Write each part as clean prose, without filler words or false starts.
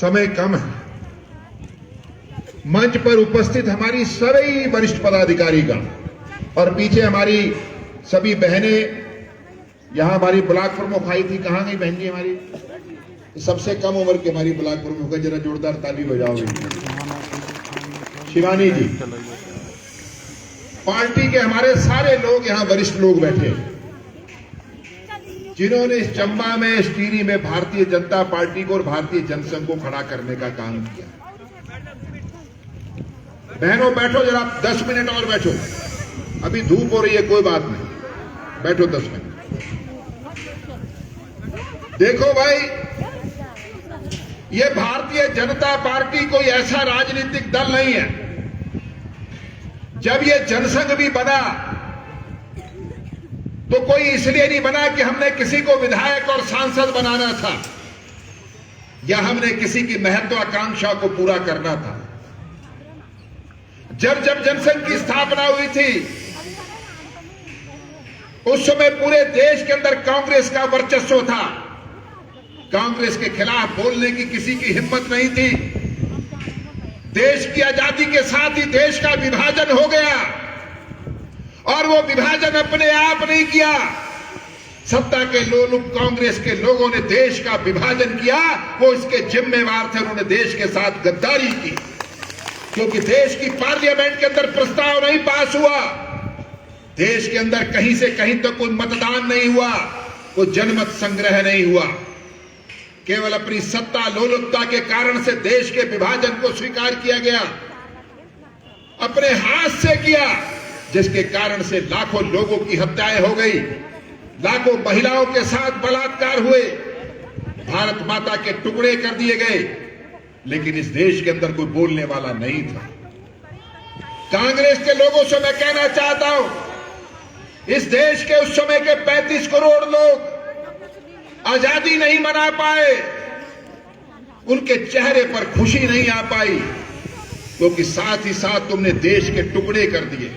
समय कम है। मंच पर उपस्थित हमारी सभी वरिष्ठ पदाधिकारीगण और पीछे हमारी सभी बहनें, यहां हमारी ब्लॉक प्रमुख आई थी, कहां गई बहन जी हमारी? सबसे कम उम्र की हमारी ब्लॉक प्रमुख है, जरा जोरदार ताली बजाओगे। शिवानी जी, पार्टी के हमारे सारे लोग यहां वरिष्ठ लोग बैठे हैं जिन्होंने इस चंबा में, इस टिहरी में भारतीय जनता पार्टी को और भारतीय जनसंघ को खड़ा करने का काम किया। बहनों बैठो जरा, 10 मिनट और बैठो, अभी धूप हो रही है, कोई बात नहीं, बैठो 10 मिनट। देखो भाई, ये भारतीय जनता पार्टी कोई ऐसा राजनीतिक दल नहीं है। जब ये जनसंघ भी बना तो कोई इसलिए नहीं बना कि हमने किसी को विधायक और सांसद बनाना था या हमने किसी की महत्वाकांक्षा को पूरा करना था। जब जनसंघ की स्थापना हुई थी उस समय पूरे देश के अंदर कांग्रेस का वर्चस्व था। कांग्रेस के खिलाफ बोलने की किसी की हिम्मत नहीं थी। देश की आजादी के साथ ही देश का विभाजन हो गया और वो विभाजन अपने आप नहीं किया, सत्ता के लोग, कांग्रेस के लोगों ने देश का विभाजन किया। वो इसके जिम्मेवार थे, उन्होंने देश के साथ गद्दारी की, क्योंकि देश की पार्लियामेंट के अंदर प्रस्ताव नहीं पास हुआ, देश के अंदर कहीं से कहीं तक कोई मतदान नहीं हुआ, कोई जनमत संग्रह नहीं हुआ। केवल अपनी सत्ता लोलुपता के कारण से देश के विभाजन को स्वीकार किया गया, अपने हाथ से किया, जिसके कारण से लाखों लोगों की हत्याएं हो गई, लाखों महिलाओं के साथ बलात्कार हुए, भारत माता के टुकड़े कर दिए गए। लेकिन इस देश के अंदर कोई बोलने वाला नहीं था। कांग्रेस के लोगों से मैं कहना चाहता हूं, इस देश के उस समय के 35 करोड़ लोग आजादी नहीं मना पाए, उनके चेहरे पर खुशी नहीं आ पाई, क्योंकि साथ ही साथ तुमने देश के टुकड़े कर दिए।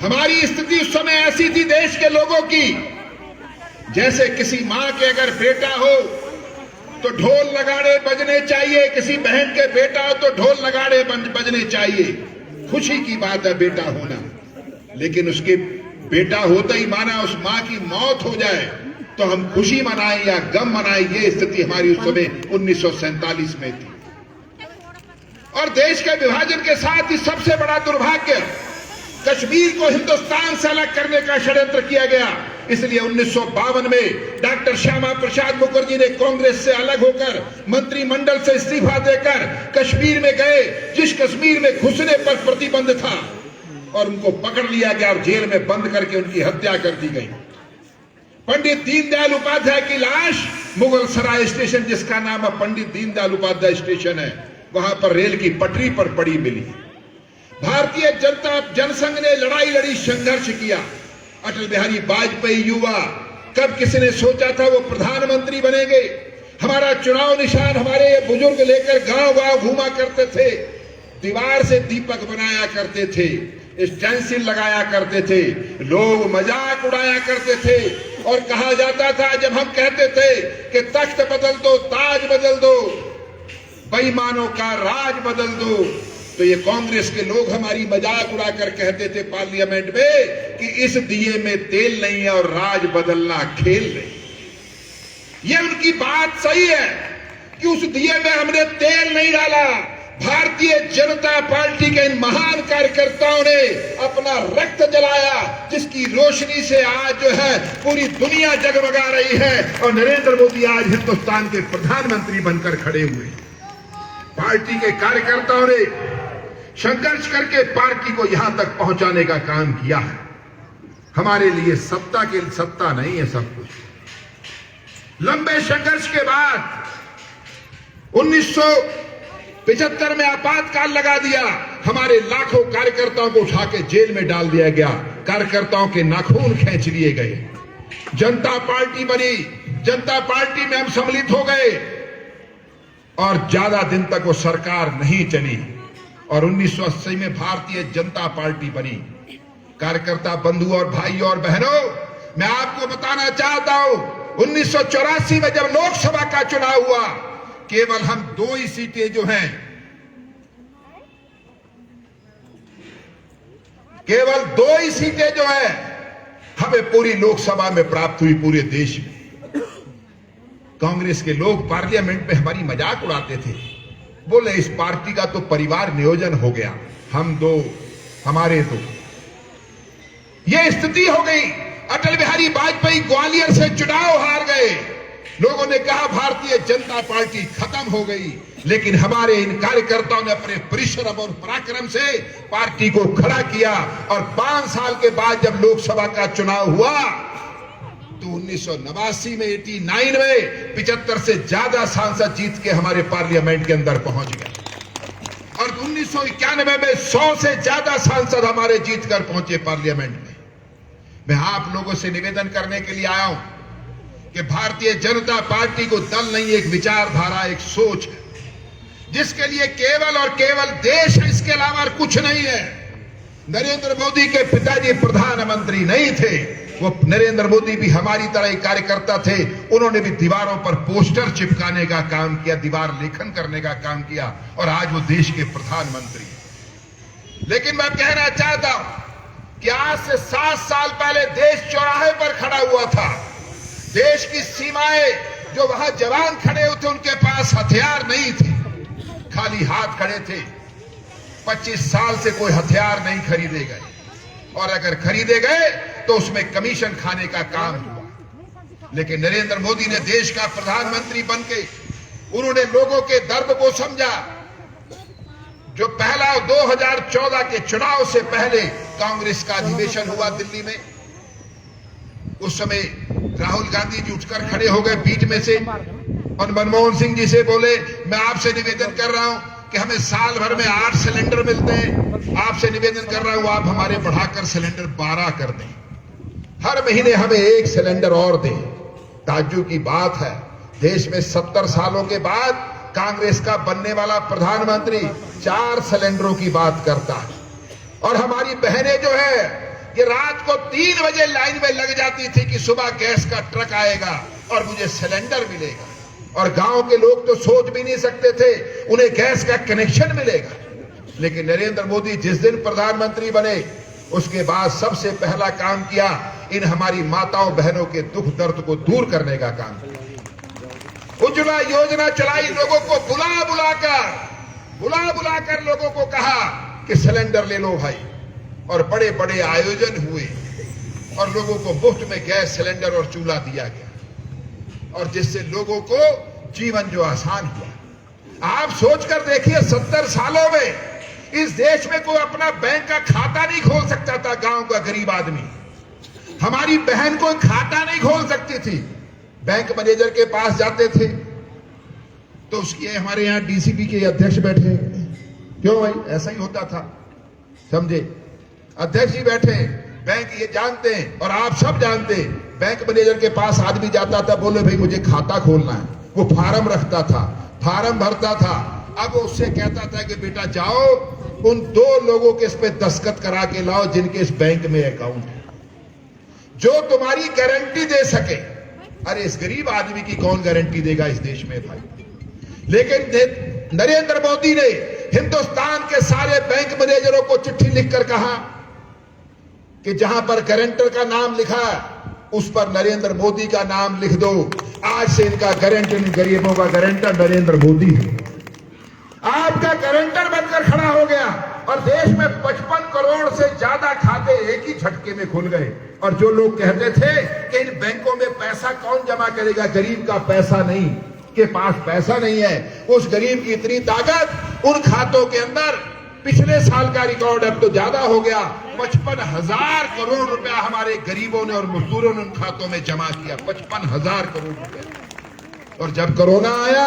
हमारी स्थिति उस समय ऐसी थी देश के लोगों की, जैसे किसी मां के अगर बेटा हो तो ढोल नगाड़े बजने चाहिए, किसी बहन के बेटा हो तो ढोल नगाड़े बजने चाहिए। खुशी की बात है बेटा होना, लेकिन उसके बेटा होते ही माना उस मां की मौत हो जाए तो हम खुशी मनाएं या गम मनाएं, ये स्थिति हमारी उस समय 1947 में थी। और देश के विभाजन के साथ ही सबसे बड़ा दुर्भाग्य, कश्मीर को हिंदुस्तान से अलग करने का षड्यंत्र किया गया। इसलिए 1952 में डॉक्टर श्यामा प्रसाद मुखर्जी ने कांग्रेस से अलग होकर मंत्रिमंडल से इस्तीफा देकर कश्मीर में गए, जिस कश्मीर में घुसने पर प्रतिबंध था, और उनको पकड़ लिया गया और जेल में बंद करके उनकी हत्या कर दी गई। पंडित दीनदयाल उपाध्याय की लाश मुगल सराय स्टेशन, जिसका नाम है पंडित दीनदयाल उपाध्याय स्टेशन है, वहां पर रेल की पटरी पर पड़ी मिली। भारतीय जनता जनसंघ ने लड़ाई लड़ी, संघर्ष किया। अटल बिहारी वाजपेयी युवा, कब किसी ने सोचा था वो प्रधानमंत्री बनेंगे। हमारा चुनाव निशान हमारे ये बुजुर्ग लेकर गांव गांव घूमा करते थे, दीवार से दीपक बनाया करते थे, स्टेंसिल लगाया करते थे, लोग मजाक उड़ाया करते थे और कहा जाता था, जब हम कहते थे कि तख्त बदल दो, ताज बदल दो, बेईमानों का राज बदल दो, तो ये कांग्रेस के लोग हमारी मजाक उड़ाकर कहते थे पार्लियामेंट में कि इस दिए में तेल नहीं है और राज बदलना खेल नहीं। ये उनकी बात सही है कि उस दिए में हमने तेल नहीं डाला। भारतीय जनता पार्टी के इन महान कार्यकर्ताओं ने अपना रक्त जलाया, जिसकी रोशनी से आज जो है पूरी दुनिया जगमगा रही है और नरेंद्र मोदी आज हिंदुस्तान के प्रधानमंत्री बनकर खड़े हुए। पार्टी के कार्यकर्ताओं ने संघर्ष करके पार्टी को यहां तक पहुंचाने का काम किया है। हमारे लिए सत्ता नहीं है सब कुछ। लंबे संघर्ष के बाद 1975 में आपातकाल लगा दिया, हमारे लाखों कार्यकर्ताओं को उठा के जेल में डाल दिया गया, कार्यकर्ताओं के नाखून खींच लिए गए, जनता पार्टी बनी, जनता पार्टी में हम सम्मिलित हो गए और ज्यादा दिन तक वो सरकार नहीं चली और 1980 में भारतीय जनता पार्टी बनी। कार्यकर्ता बंधु और भाई और बहनों, मैं आपको बताना चाहता हूं, 1984 में जब लोकसभा का चुनाव हुआ केवल हम 2 ही सीटें जो हैं, केवल 2 ही सीटें जो है हमें पूरी लोकसभा में प्राप्त हुई पूरे देश में। कांग्रेस के लोग पार्लियामेंट में हमारी मजाक उड़ाते थे, बोले इस पार्टी का तो परिवार नियोजन हो गया, हम 2 हमारे 2। यह स्थिति हो गई। अटल बिहारी वाजपेयी ग्वालियर से चुनाव हार गए, लोगों ने कहा भारतीय जनता पार्टी खत्म हो गई, लेकिन हमारे इन कार्यकर्ताओं ने अपने परिश्रम और पराक्रम से पार्टी को खड़ा किया और 5 साल के बाद जब लोकसभा का चुनाव हुआ तो 1989 में 89 में 75 से ज्यादा सांसद जीत के हमारे पार्लियामेंट के अंदर पहुंच गए और 1991 में 100 से ज्यादा सांसद हमारे जीतकर पहुंचे पार्लियामेंट में। मैं आप लोगों से निवेदन करने के लिए आया हूं कि भारतीय जनता पार्टी को दल नहीं, एक विचारधारा, एक सोच है जिसके लिए केवल और केवल देश है, इसके अलावा और कुछ नहीं है। नरेंद्र मोदी के पिताजी प्रधानमंत्री नहीं थे, वो नरेंद्र मोदी भी हमारी तरह एक कार्यकर्ता थे। उन्होंने भी दीवारों पर पोस्टर चिपकाने का काम किया, दीवार लेखन करने का काम किया और आज वो देश के प्रधानमंत्री। लेकिन मैं कहना चाहता हूं कि आज से 7 साल पहले देश चौराहे पर खड़ा हुआ था। देश की सीमाएं, जो वहां जवान खड़े हुए थे उनके पास हथियार नहीं थे, खाली हाथ खड़े थे। 25 साल से कोई हथियार नहीं खरीदे गए और अगर खरीदे गए तो उसमें कमीशन खाने का काम हुआ। लेकिन नरेंद्र मोदी ने देश का प्रधानमंत्री बनके उन्होंने लोगों के दर्द को समझा। जो पहला 2014 के चुनाव से पहले कांग्रेस का अधिवेशन हुआ दिल्ली में, उस समय राहुल गांधी जी उठकर खड़े हो गए बीच में से और मनमोहन सिंह जी से बोले, मैं आपसे निवेदन कर रहा हूं कि हमें साल भर में 8 सिलेंडर मिलते हैं, आपसे निवेदन कर रहा हूं आप हमारे बढ़ाकर सिलेंडर 12 कर दें, हर महीने हमें 1 सिलेंडर और दें। ताज्जुब की बात है, देश में 70 सालों के बाद कांग्रेस का बनने वाला प्रधानमंत्री 4 सिलेंडरों की बात करता है। और हमारी बहनें जो है ये रात को 3 बजे लाइन में लग जाती थी कि सुबह गैस का ट्रक आएगा और मुझे सिलेंडर मिलेगा। और गांव के लोग तो सोच भी नहीं सकते थे उन्हें गैस का कनेक्शन मिलेगा। लेकिन नरेंद्र मोदी जिस दिन प्रधानमंत्री बने उसके बाद सबसे पहला काम किया, इन हमारी माताओं बहनों के दुख दर्द को दूर करने का काम किया। उज्ज्वला योजना चलाई, लोगों को बुला बुलाकर लोगों को कहा कि सिलेंडर ले लो भाई, और बड़े बड़े आयोजन हुए और लोगों को मुफ्त में गैस सिलेंडर और चूल्हा दिया गया और जिससे लोगों को जीवन जो आसान हुआ। आप सोचकर देखिए 70 सालों में इस देश में कोई अपना बैंक का खाता नहीं खोल सकता था। गांव का गरीब आदमी, हमारी बहन कोई खाता नहीं खोल सकती थी, बैंक मैनेजर के पास जाते थे तो उसके हमारे यहां डीसीपी के अध्यक्ष बैठे, क्यों भाई ऐसा ही होता था, समझे, अध्यक्ष जी बैठे, बैंक ये जानते हैं और आप सब जानते हैं। बैंक मैनेजर के पास आदमी जाता था, बोले भाई मुझे खाता खोलना है, वो फार्म रखता था, फार्म भरता था, अब वो उससे कहता था कि बेटा जाओ उन 2 लोगों के इस पे दस्तखत करा के लाओ जिनके इस बैंक में अकाउंट है, जो तुम्हारी गारंटी दे सके। अरे इस गरीब आदमी की कौन गारंटी देगा इस देश में भाई। लेकिन नरेंद्र मोदी ने हिंदुस्तान के सारे बैंक मैनेजरों को चिट्ठी लिखकर कहा कि जहां पर गारंटर का नाम लिखा उस पर नरेंद्र मोदी का नाम लिख दो। आज से इनका गारंटर, गरीबों का गारंटर नरेंद्र मोदी है, आपका गारंटर बनकर खड़ा हो गया और देश में 55 करोड़ से ज्यादा खाते एक ही झटके में खुल गए। और जो लोग कहते थे कि इन बैंकों में पैसा कौन जमा करेगा, गरीब का पैसा नहीं, के पास पैसा नहीं है, उस गरीब की इतनी ताकत उन खातों के अंदर, पिछले साल का रिकॉर्ड अब तो ज्यादा हो गया, 55,000 करोड़ रुपया हमारे गरीबों ने और मजदूरों ने उन खातों में जमा किया, 55,000 करोड़ रुपया। और जब कोरोना आया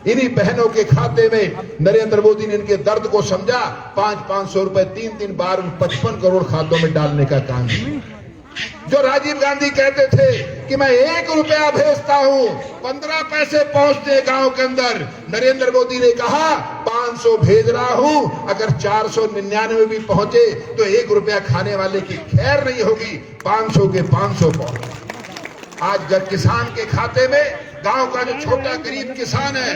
इन्हीं बहनों के खाते में नरेंद्र मोदी ने इनके दर्द को समझा, 500-500 रुपए 3-3 बार उन 55 करोड़ खातों में डालने का काम किया। जो राजीव गांधी कहते थे कि मैं 1 रुपया भेजता हूं 15 पैसे पहुंचते गांव के अंदर, नरेंद्र मोदी ने कहा 500 भेज रहा हूं, अगर 499 भी पहुंचे तो 1 रुपया खाने वाले की खैर नहीं होगी, 500 के 500 पहुंचे। आज जब किसान के खाते में, गांव का जो छोटा गरीब किसान है,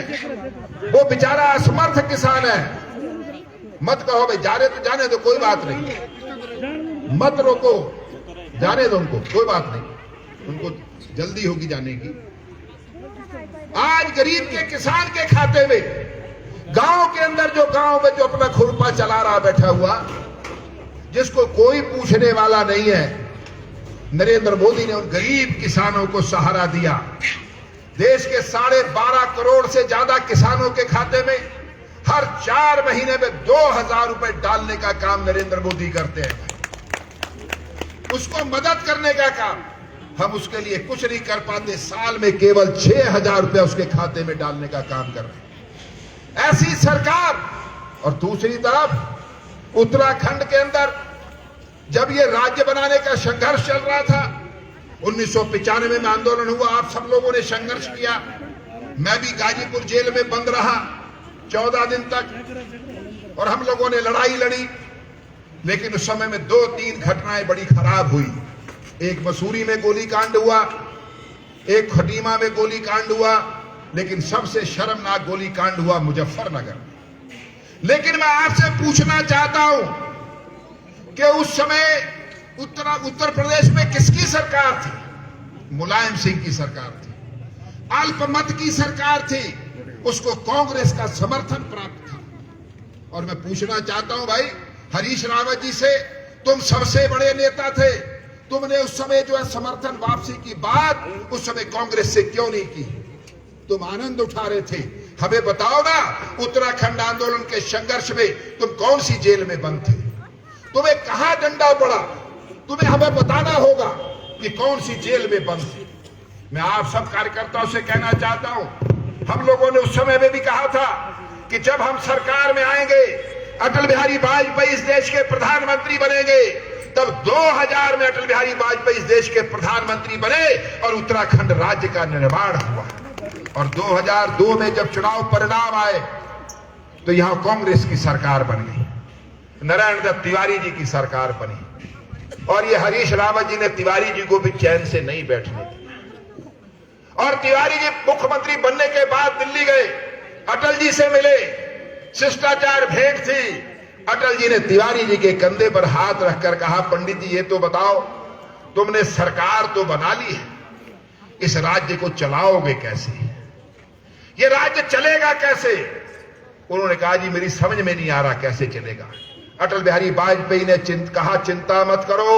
वो बेचारा असमर्थ किसान है। मत कहो भाई जाने तो जाने दो, कोई बात नहीं, मत रोको, जाने दो उनको, कोई बात नहीं, उनको जल्दी होगी जाने की। आज गरीब के किसान के खाते में, गांव के अंदर जो गांव में जो अपना खुरपा चला रहा बैठा हुआ, जिसको कोई पूछने वाला नहीं है, नरेंद्र मोदी ने उन गरीब किसानों को सहारा दिया। देश के 12.5 करोड़ से ज्यादा किसानों के खाते में हर 4 महीने में 2000 रुपए डालने का काम नरेंद्र मोदी करते हैं। उसको मदद करने का काम, हम उसके लिए कुछ नहीं कर पाते, साल में केवल 6000 रुपए उसके खाते में डालने का काम कर रहे हैं। ऐसी सरकार। और दूसरी तरफ उत्तराखंड के अंदर जब ये राज्य बनाने का संघर्ष चल रहा था, 1995 में आंदोलन हुआ, आप सब लोगों ने संघर्ष किया, मैं भी गाजीपुर जेल में बंद रहा 14 दिन तक, और हम लोगों ने लड़ाई लड़ी। लेकिन उस समय में 2-3 घटनाएं बड़ी खराब हुई। एक मसूरी में गोलीकांड हुआ, एक खटीमा में गोलीकांड हुआ, लेकिन सबसे शर्मनाक गोलीकांड हुआ मुजफ्फरनगर। लेकिन मैं आपसे पूछना चाहता हूं कि उस समय उत्तर प्रदेश में किसकी सरकार थी? मुलायम सिंह की सरकार थी, अल्पमत की सरकार थी, उसको कांग्रेस का समर्थन प्राप्त था। और मैं पूछना चाहता हूं भाई, हरीश रावत जी से, तुम सबसे बड़े नेता थे, तुमने उस समय जो है समर्थन वापसी की बात उस समय कांग्रेस से क्यों नहीं की? तुम आनंद उठा रहे थे। हमें बताओ ना, उत्तराखंड आंदोलन के संघर्ष में तुम कौन सी जेल में बंद थे? तुम्हें कहां डंडा पड़ा? तुम्हें हमें बताना होगा कि कौन सी जेल में बंद थे। मैं आप सब कार्यकर्ताओं से कहना चाहता हूं, हम लोगों ने उस समय में भी कहा था कि जब हम सरकार में आएंगे, अटल बिहारी वाजपेयी इस देश के प्रधानमंत्री बनेंगे, तब 2000 में अटल बिहारी वाजपेयी इस देश के प्रधानमंत्री बने और उत्तराखंड राज्य का निर्माण हुआ। और 2002 में जब चुनाव परिणाम आए तो यहां कांग्रेस की सरकार बन गई, नारायण दत्त तिवारी जी की सरकार बनी, और ये हरीश रावत जी ने तिवारी जी को भी चैन से नहीं बैठने दिया। और तिवारी जी मुख्यमंत्री बनने के बाद दिल्ली गए, अटल जी से मिले, शिष्टाचार भेंट थी। अटल जी ने तिवारी जी के कंधे पर हाथ रखकर कहा, पंडित जी ये तो बताओ, तुमने सरकार तो बना ली है, इस राज्य को चलाओगे कैसे? ये राज्य चलेगा कैसे? उन्होंने कहा जी मेरी समझ में नहीं आ रहा कैसे चलेगा। अटल बिहारी वाजपेयी ने कहा चिंता मत करो,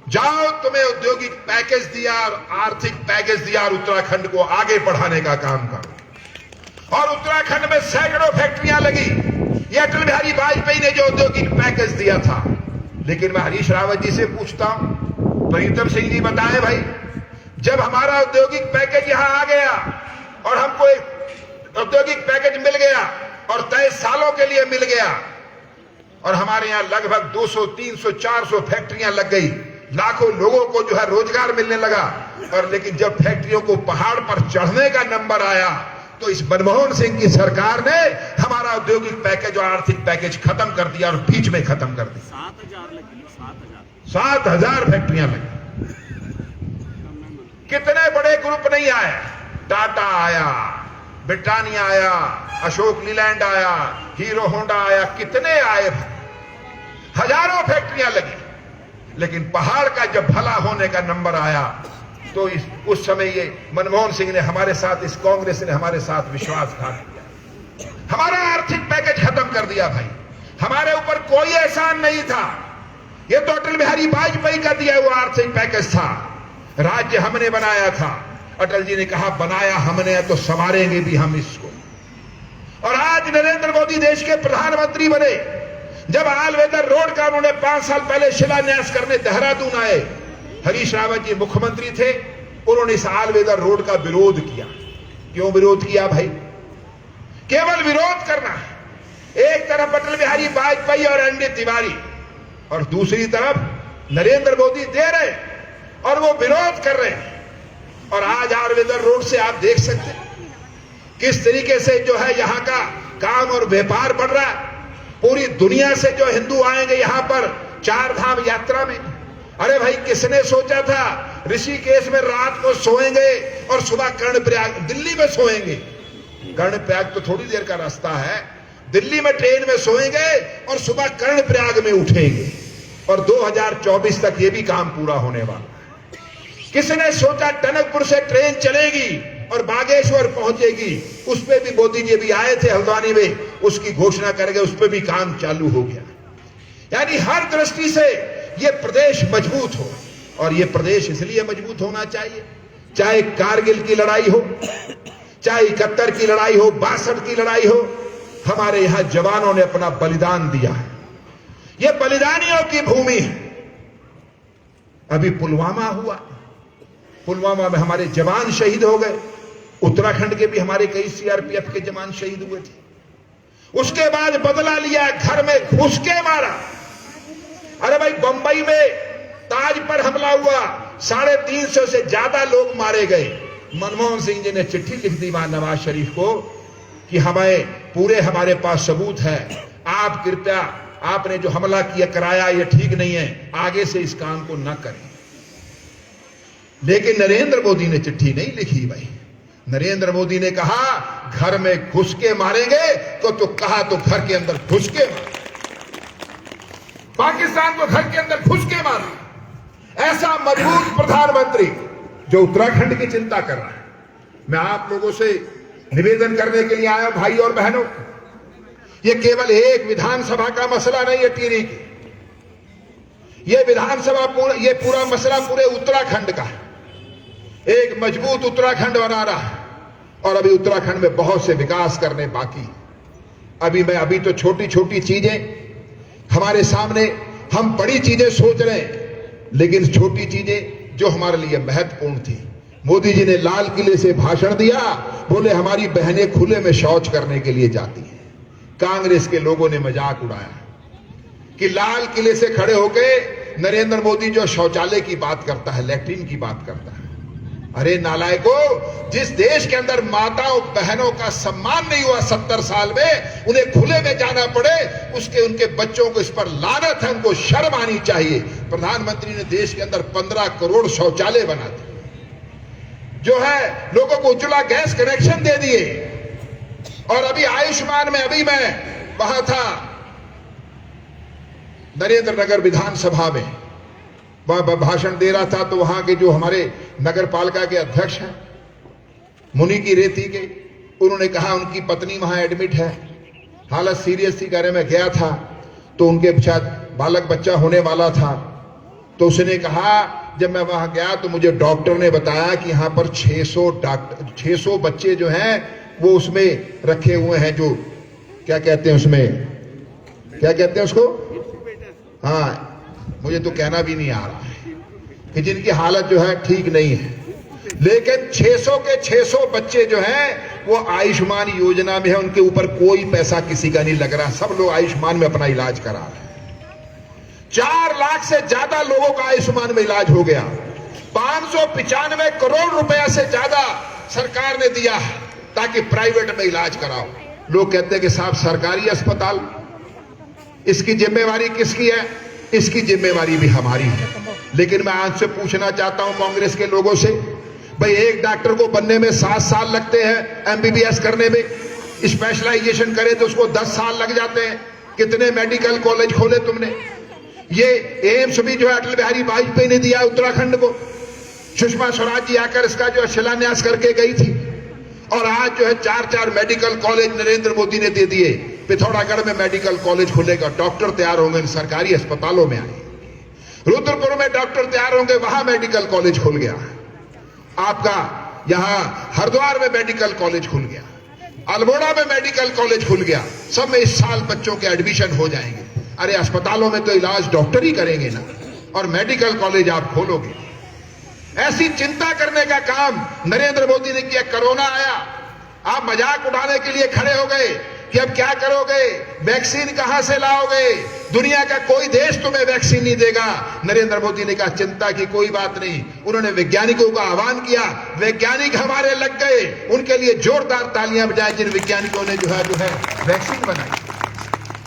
जाओ तुम्हें औद्योगिक पैकेज दिया, आर्थिक पैकेज दिया, और उत्तराखंड को आगे बढ़ाने का काम करो। और उत्तराखंड में सैकड़ों फैक्ट्रियां लगी, ये अटल बिहारी वाजपेयी ने जो औद्योगिक पैकेज दिया था। लेकिन मैं हरीश रावत जी से पूछता हूं, प्रीतम सिंह जी बताएं भाई, जब हमारा औद्योगिक पैकेज यहां आ गया और हमको एक औद्योगिक पैकेज मिल गया और तय सालों के लिए मिल गया, और हमारे यहां लगभग 200, 300, 400 फैक्ट्रियां लग गई, लाखों लोगों को जो है रोजगार मिलने लगा। और लेकिन जब फैक्ट्रियों को पहाड़ पर चढ़ने का नंबर आया तो इस मनमोहन सिंह की सरकार ने हमारा औद्योगिक पैकेज और आर्थिक पैकेज खत्म कर दिया और बीच में खत्म कर दिया। 7,000 फैक्ट्रियां लगी। कितने बड़े ग्रुप नहीं आए, टाटा आया, ब्रिटानिया आया, अशोक लीलैंड आया, हीरो होंडा आया, कितने आए, हजारों फैक्ट्रियां लगी। लेकिन पहाड़ का जब भला होने का नंबर आया तो उस समय ये मनमोहन सिंह ने हमारे साथ, इस कांग्रेस ने हमारे साथ विश्वासघात किया, हमारा आर्थिक पैकेज खत्म कर दिया। भाई हमारे ऊपर कोई एहसान नहीं था, ये तो अटल बिहारी वाजपेयी का दिया हुआ आर्थिक पैकेज था, राज्य हमने बनाया था। अटल जी ने कहा बनाया हमने है तो संवारेंगे भी हम इसको। और आज नरेंद्र मोदी देश के प्रधानमंत्री बने, जब ऑल वेदर रोड का उन्होंने 5 साल पहले शिलान्यास करने देहरादून आए, हरीश रावत जी मुख्यमंत्री थे, उन्होंने इस ऑल वेदर रोड का विरोध किया। क्यों विरोध किया भाई? केवल विरोध करना है। एक तरफ अटल बिहारी वाजपेयी और एनडी तिवारी, और दूसरी तरफ नरेंद्र मोदी दे रहे और वो विरोध कर रहे हैं। और आज ऑल वेदर रोड से आप देख सकते हैं किस तरीके से जो है यहां का काम और व्यापार बढ़ रहा है। पूरी दुनिया से जो हिंदू आएंगे यहां पर 4 धाम यात्रा में, अरे भाई, किसने सोचा था ऋषिकेश में रात को सोएंगे और सुबह कर्णप्रयाग दिल्ली में सोएंगे? कर्णप्रयाग तो थोड़ी देर का रास्ता है। दिल्ली में ट्रेन में सोएंगे और सुबह कर्णप्रयाग में उठेंगे, और 2024 तक ये भी काम पूरा होने वाला। किसने सोचा टनकपुर से ट्रेन चलेगी और बागेश्वर पहुंचेगी? उस पे भी मोदी जी भी आए थे हल्द्वानी में, उसकी घोषणा करके उस पे भी काम चालू हो गया। यानी हर दृष्टि से ये प्रदेश मजबूत हो, और ये प्रदेश इसलिए मजबूत होना चाहिए, चाहे कारगिल की लड़ाई हो, चाहे 71 की लड़ाई हो, 62 की लड़ाई हो, हमारे यहां जवानों ने अपना बलिदान दिया है। ये बलिदानियों की भूमि है। अभी पुलवामा हुआ, पुलवामा में हमारे जवान शहीद हो गए। उत्तराखंड के भी हमारे कई सीआरपीएफ के जवान शहीद हुए थे। उसके बाद बदला लिया, घर में घुस के मारा। अरे भाई, बंबई में ताज पर हमला हुआ, 350 से ज्यादा लोग मारे गए। मनमोहन सिंह जी ने चिट्ठी लिख दी वहां नवाज शरीफ को कि हमारे पास सबूत है, आप कृपया, आपने जो हमला किया कराया ये ठीक नहीं है, आगे से इस काम को न करें। लेकिन नरेंद्र मोदी ने चिट्ठी नहीं लिखी भाई। नरेंद्र मोदी ने कहा घर में घुस के मारेंगे, तो कहा तो घर के अंदर घुस के मारेंगे, पाकिस्तान को घर के अंदर घुस के मारेंगे। ऐसा मजबूत प्रधानमंत्री जो उत्तराखंड की चिंता कर रहा है। मैं आप लोगों से निवेदन करने के लिए आया, भाई और बहनों, ये केवल एक विधानसभा का मसला नहीं है टिहरी की। ये विधानसभा ये पूरा मसला पूरे उत्तराखंड का है। एक मजबूत उत्तराखंड बना रहा है, और अभी उत्तराखंड में बहुत से विकास करने बाकी। अभी तो छोटी छोटी चीजें हमारे सामने, हम बड़ी चीजें सोच रहे हैं, लेकिन छोटी चीजें जो हमारे लिए महत्वपूर्ण थी। मोदी जी ने लाल किले से भाषण दिया, बोले हमारी बहनें खुले में शौच करने के लिए जाती हैं। कांग्रेस के लोगों ने मजाक उड़ाया कि लाल किले से खड़े होकर नरेंद्र मोदी जो शौचालय की बात करता है, लैट्रिन की बात करता है। अरे नालायकों, जिस देश के अंदर माताओं बहनों का सम्मान नहीं हुआ 70 साल में, उन्हें खुले में जाना पड़े, उनके बच्चों को इस पर लानत है, उनको शर्म आनी चाहिए। प्रधानमंत्री ने देश के अंदर 15 करोड़ शौचालय बना दिए, जो है लोगों को उज्ज्वला गैस कनेक्शन दे दिए। और अभी आयुष्मान में, अभी मैं वहां था नरेंद्र नगर विधानसभा में, वहां भाषण दे रहा था, तो वहां के जो हमारे नगर पालिका के अध्यक्ष हैं मुनि की रेती के, उन्होंने कहा उनकी पत्नी वहां एडमिट है, हालत सीरियस थी। करे मैं गया था तो उनके शायद बालक बच्चा होने वाला था। तो उसने कहा, जब मैं वहां गया तो मुझे डॉक्टर ने बताया कि यहां पर 600 बच्चे जो हैं वो उसमें रखे हुए हैं, जो क्या कहते हैं उसमें, क्या कहते हैं उसको, हाँ मुझे तो कहना भी नहीं आ रहा है, कि जिनकी हालत जो है ठीक नहीं है। लेकिन 600 के 600 बच्चे जो हैं वो आयुष्मान योजना में है, उनके ऊपर कोई पैसा किसी का नहीं लग रहा, सब लोग आयुष्मान में अपना इलाज करा रहे हैं। 4 लाख से ज्यादा लोगों का आयुष्मान में इलाज हो गया। 595 करोड़ रुपया से ज्यादा सरकार ने दिया है ताकि प्राइवेट में इलाज कराओ। लोग कहते हैं कि साहब सरकारी अस्पताल, इसकी जिम्मेवारी किसकी है? इसकी जिम्मेवारी भी हमारी है। लेकिन मैं आज से पूछना चाहता हूं कांग्रेस के लोगों से, भाई एक डॉक्टर को बनने में 7 साल लगते हैं, एमबीबीएस करने में, स्पेशलाइजेशन करे तो उसको 10 साल लग जाते हैं। कितने मेडिकल कॉलेज खोले तुमने? ये एम्स भी जो है अटल बिहारी वाजपेयी ने दिया उत्तराखंड को, सुषमा स्वराज जी आकर इसका जो शिलान्यास करके गई थी। और आज जो है 4-4 मेडिकल कॉलेज नरेंद्र मोदी ने दे दिए। पिथौरागढ़ में मेडिकल कॉलेज खुलेगा, डॉक्टर तैयार होंगे, सरकारी अस्पतालों में आए। रुद्रपुर में डॉक्टर तैयार होंगे, वहां मेडिकल कॉलेज खुल गया। आपका यहां हरिद्वार में मेडिकल कॉलेज खुल गया, अल्मोड़ा में मेडिकल कॉलेज खुल गया। सब में इस साल बच्चों के एडमिशन हो जाएंगे। अरे अस्पतालों में तो इलाज डॉक्टर ही करेंगे ना, और मेडिकल कॉलेज आप खोलोगे। ऐसी चिंता करने का काम नरेंद्र मोदी ने किया। कोरोना आया, आप मजाक उड़ाने के लिए खड़े हो गए कि अब क्या करोगे, वैक्सीन कहां से लाओगे, दुनिया का कोई देश तुम्हें वैक्सीन नहीं देगा। नरेंद्र मोदी ने कहा चिंता की कोई बात नहीं। उन्होंने वैज्ञानिकों का आह्वान किया, वैज्ञानिक हमारे लग गए, उनके लिए जोरदार तालियां बजाएं जिन वैज्ञानिकों ने जो है वैक्सीन बनाई।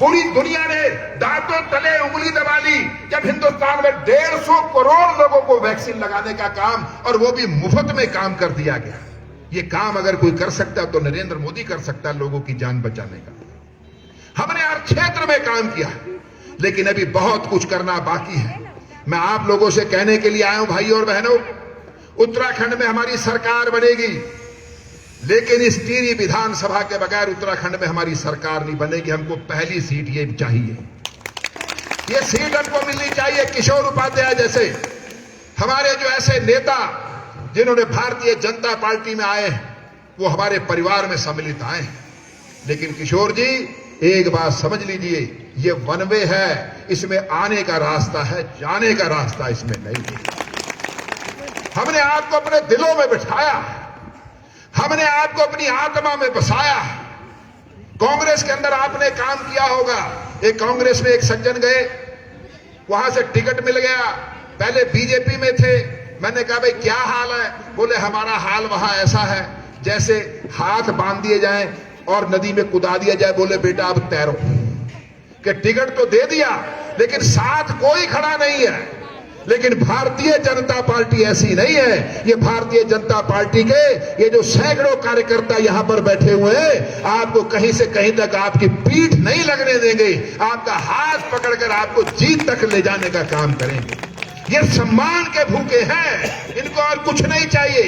पूरी दुनिया ने दांतों तले उंगली दबा ली जब हिंदुस्तान में 150 करोड़ लोगों को वैक्सीन लगाने का काम, और वो भी मुफ्त में काम कर दिया गया। ये काम अगर कोई कर सकता तो नरेंद्र मोदी कर सकता, लोगों की जान बचाने का। हमने हर क्षेत्र में काम किया, लेकिन अभी बहुत कुछ करना बाकी है। मैं आप लोगों से कहने के लिए आया हूं भाइयों और बहनों, उत्तराखंड में हमारी सरकार बनेगी, लेकिन इस टिहरी विधानसभा के बगैर उत्तराखंड में हमारी सरकार नहीं बनेगी। हमको पहली सीट ये चाहिए, ये सीट हमको मिलनी चाहिए। किशोर उपाध्याय जैसे हमारे जो ऐसे नेता जिन्होंने भारतीय जनता पार्टी में आए, वो हमारे परिवार में सम्मिलित आए, लेकिन किशोर जी एक बात समझ लीजिए, ये वन वे है, इसमें आने का रास्ता है, जाने का रास्ता इसमें नहीं है। हमने आपको अपने दिलों में बिठाया, हमने आपको अपनी आत्मा में बसाया। कांग्रेस के अंदर आपने काम किया होगा। एक कांग्रेस में एक सज्जन गए, वहां से टिकट मिल गया, पहले बीजेपी में थे। मैंने कहा भाई क्या हाल है? बोले हमारा हाल वहां ऐसा है जैसे हाथ बांध दिए जाएं और नदी में कुदा दिया जाए। बोले बेटा अब तैरो, कि टिकट तो दे दिया लेकिन साथ कोई खड़ा नहीं है। लेकिन भारतीय जनता पार्टी ऐसी नहीं है। ये भारतीय जनता पार्टी के ये जो सैकड़ों कार्यकर्ता यहां पर बैठे हुए हैं, आपको कहीं से कहीं तक आपकी पीठ नहीं लगने देंगे, आपका हाथ पकड़कर आपको जीत तक ले जाने का काम करेंगे। ये सम्मान के भूखे हैं, इनको और कुछ नहीं चाहिए।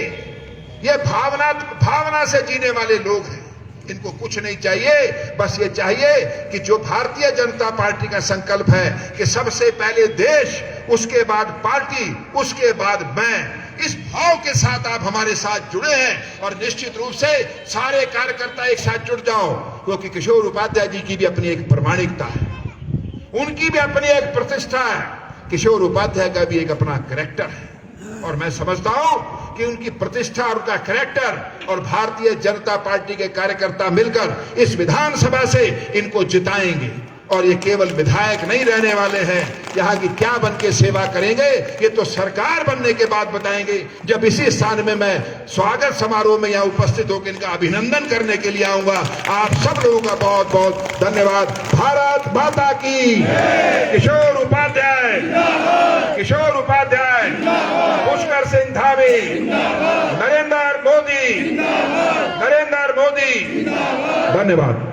ये भावना से जीने वाले लोग हैं, इनको कुछ नहीं चाहिए। बस ये चाहिए कि जो भारतीय जनता पार्टी का संकल्प है कि सबसे पहले देश, उसके बाद पार्टी, उसके बाद मैं, इस भाव के साथ आप हमारे साथ जुड़े हैं। और निश्चित रूप से सारे कार्यकर्ता एक साथ जुड़ जाओ, क्योंकि किशोर उपाध्याय जी की भी अपनी एक प्रामाणिकता है, उनकी भी अपनी एक प्रतिष्ठा है, किशोर उपाध्याय का भी एक अपना कैरेक्टर है। और मैं समझता हूं कि उनकी प्रतिष्ठा और उनका कैरेक्टर और भारतीय जनता पार्टी के कार्यकर्ता मिलकर इस विधानसभा से इनको जिताएंगे। और ये केवल विधायक नहीं रहने वाले हैं, यहाँ की क्या बन के सेवा करेंगे ये तो सरकार बनने के बाद बताएंगे। जब इसी स्थान में मैं स्वागत समारोह में यहाँ उपस्थित होकर इनका अभिनंदन करने के लिए आऊंगा। आप सब लोगों का बहुत बहुत धन्यवाद। भारत माता की। किशोर उपाध्याय, किशोर उपाध्याय, पुष्कर सिंह धामी, नरेंद्र मोदी, नरेंद्र मोदी। धन्यवाद।